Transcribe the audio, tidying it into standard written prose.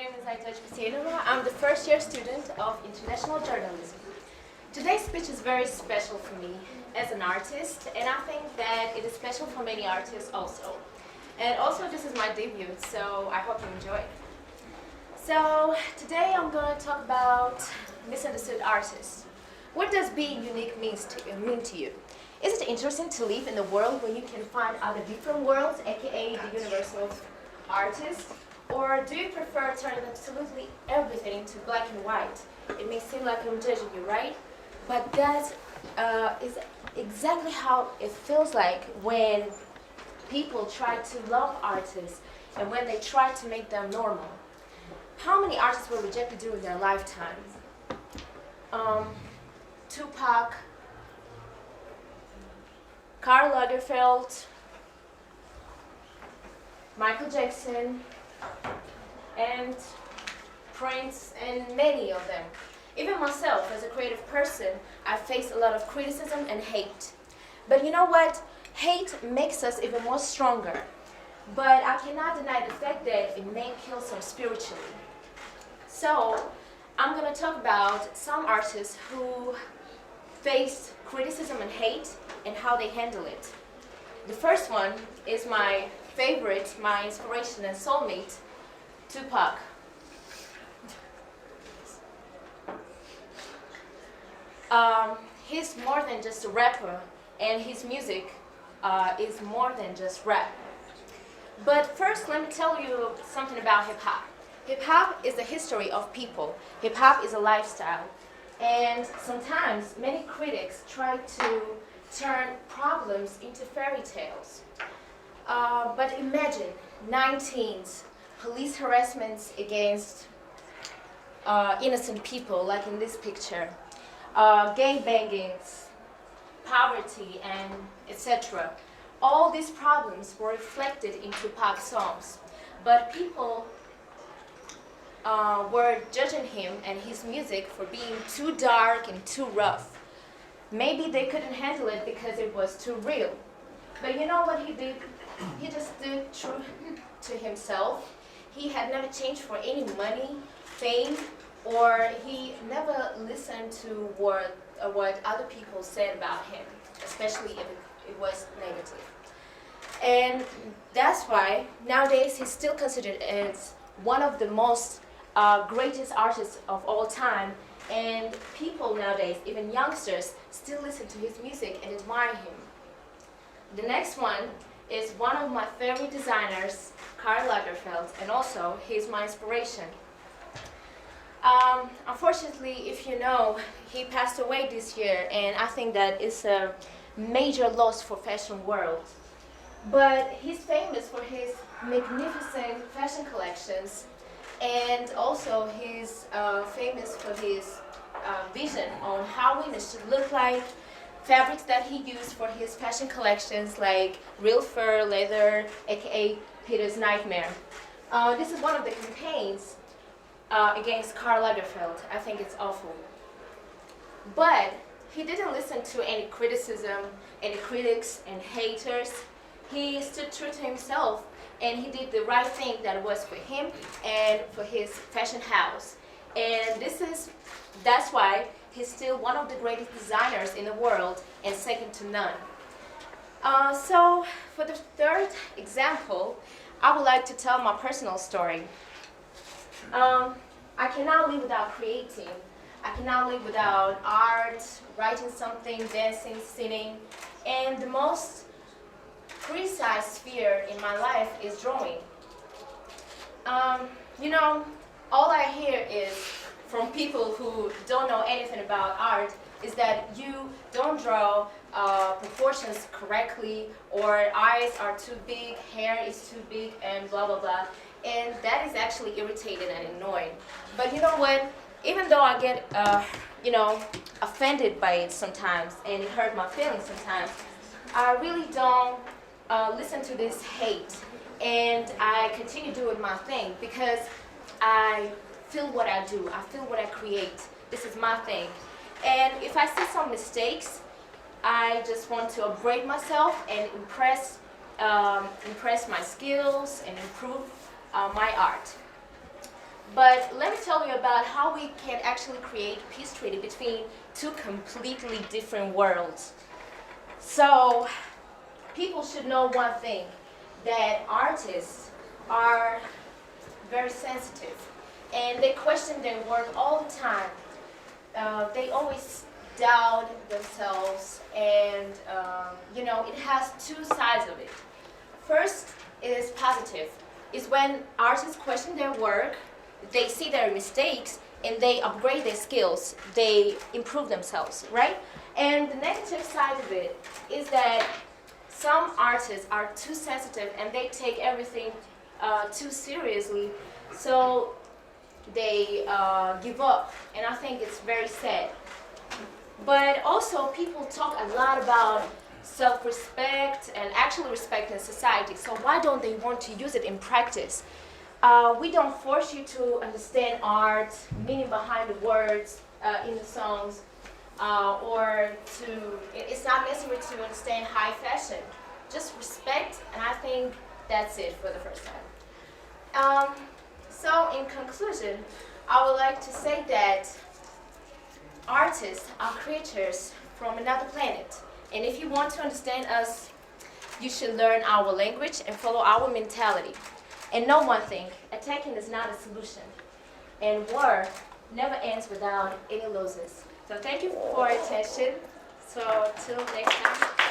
name is Aytac Guseynova. I'm the first year student of international journalism. Today's speech is very special for me as an artist, and I think that it is special for many artists also. And also this is my debut, so I hope you enjoy it. So today I'm going to talk about misunderstood artists. What does being unique mean to you? Is it interesting to live in a world where you can find other different worlds, aka the universal artist? Or do you prefer turning absolutely everything into black and white? It may seem like I'm judging you, right? But that is exactly how it feels like when people try to love artists and when they try to make them normal. How many artists were rejected during their lifetime? Tupac, Karl Lagerfeld, Michael Jackson, and Prince, and many of them. Even myself, as a creative person, I face a lot of criticism and hate. But you know what? Hate makes us even more stronger. But I cannot deny the fact that it may kill some spiritually. So, I'm going to talk about some artists who faced criticism and hate and how they handle it. The first one is my favorite, my inspiration and soulmate, Tupac. He's more than just a rapper, and his music is more than just rap. But first, let me tell you something about hip-hop. Hip-hop is the history of people. Hip-hop is a lifestyle. And sometimes many critics try to turn problems into fairy tales. But imagine 19s, police harassments against innocent people, like in this picture, gang bangings, poverty, and etc. All these problems were reflected in Tupac songs, but people were judging him and his music for being too dark and too rough. Maybe they couldn't handle it because it was too real. But you know what he did? He just stood true to himself. He had never changed for any money, fame, or he never listened to what other people said about him, especially if it was negative. And that's why nowadays he's still considered as one of the most greatest artists of all time, and people nowadays, even youngsters, still listen to his music and admire him. The next one is one of my favorite designers, Karl Lagerfeld, and also he's my inspiration. Unfortunately, if you know, he passed away this year, and I think that is a major loss for fashion world. But he's famous for his magnificent fashion collections, and also he's famous for his vision on how women should look like, fabrics that he used for his fashion collections like real fur, leather, aka Peter's Nightmare. This is one of the campaigns against Karl Lagerfeld. I think it's awful. But he didn't listen to any criticism, any critics and haters. He stood true to himself, and he did the right thing that was for him and for his fashion house. And that's why he's still one of the greatest designers in the world and second to none. So for the third example, I would like to tell my personal story. I cannot live without creating. I cannot live without art, writing something, dancing, singing. And the most criticized sphere in my life is drawing. You know, all I hear is from people who don't know anything about art is that you don't draw proportions correctly, or eyes are too big, hair is too big, and blah blah blah. And that is actually irritating and annoying. But you know what? Even though I get offended by it sometimes, and it hurt my feelings sometimes, I really don't listen to this hate, and I continue doing my thing because I feel what I do. I feel what I create. This is my thing. And if I see some mistakes, I just want to upgrade myself and impress my skills and improve my art. But let me tell you about how we can actually create peace treaty between two completely different worlds. So people should know one thing, that artists are very sensitive and they question their work all the time. They always doubt themselves, and it has two sides of it. First is positive. Is when artists question their work, they see their mistakes and they upgrade their skills, they improve themselves, right? And the negative side of it is that some artists are too sensitive and they take everything too seriously, so they give up, and I think it's very sad. But also people talk a lot about self-respect and actually respect in society, so why don't they want to use it in practice? We don't force you to understand art, meaning behind the words in the songs, it's not necessary to understand high fashion. Just respect, and I think that's it for the first time. So in conclusion, I would like to say that artists are creatures from another planet. And if you want to understand us, you should learn our language and follow our mentality. And know one thing, attacking is not a solution. And war never ends without any losses. So thank you for your attention. So till next time.